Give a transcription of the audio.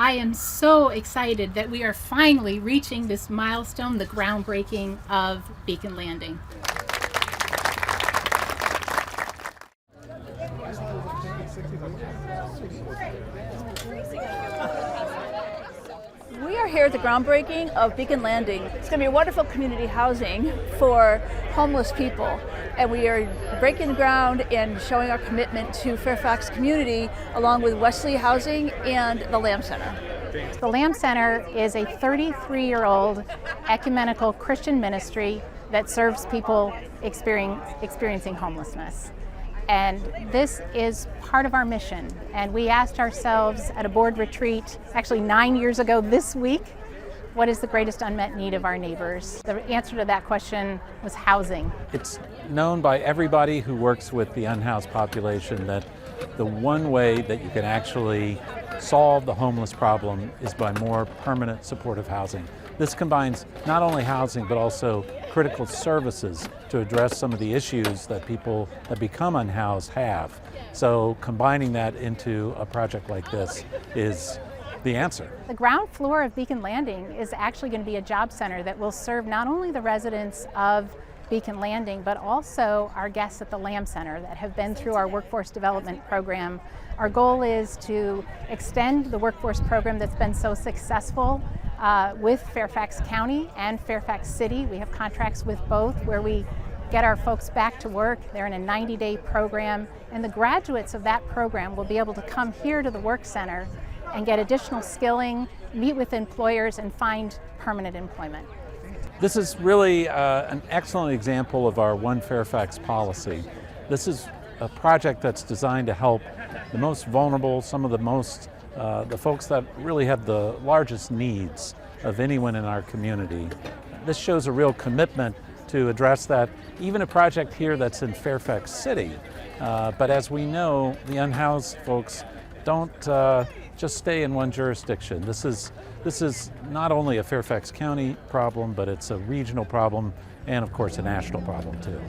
I am so excited that we are finally reaching this milestone, the groundbreaking of Beacon Landing. We are here at the groundbreaking of Beacon Landing. It's going to be a wonderful community housing for homeless people. And we are breaking the ground and showing our commitment to Fairfax community along with Wesley Housing and the Lamb Center. The Lamb Center is a 33-year-old ecumenical Christian ministry that serves people experiencing homelessness. And this is part of our mission. And we asked ourselves at a board retreat, actually 9 years ago this week, what is the greatest unmet need of our neighbors? The answer to that question was housing. It's known by everybody who works with the unhoused population that the one way that you can actually solve the homeless problem is by more permanent supportive housing. This combines not only housing but also critical services to address some of the issues that people that become unhoused have. So combining that into a project like this is the answer. The ground floor of Beacon Landing is actually going to be a job center that will serve not only the residents of Beacon Landing, but also our guests at the Lamb Center that have been through our workforce development program. Our goal is to extend the workforce program that's been so successful with Fairfax County and Fairfax City. We have contracts with both where we get our folks back to work. They're in a 90-day program, and the graduates of that program will be able to come here to the work center and get additional skilling, meet with employers, and find permanent employment. This is really an excellent example of our One Fairfax policy. This is a project that's designed to help the most vulnerable, some of the folks that really have the largest needs of anyone in our community. This shows a real commitment to address that, even a project here that's in Fairfax City. But as we know, the unhoused folks don't just stay in one jurisdiction. This is not only a Fairfax County problem, but it's a regional problem and of course a national problem too.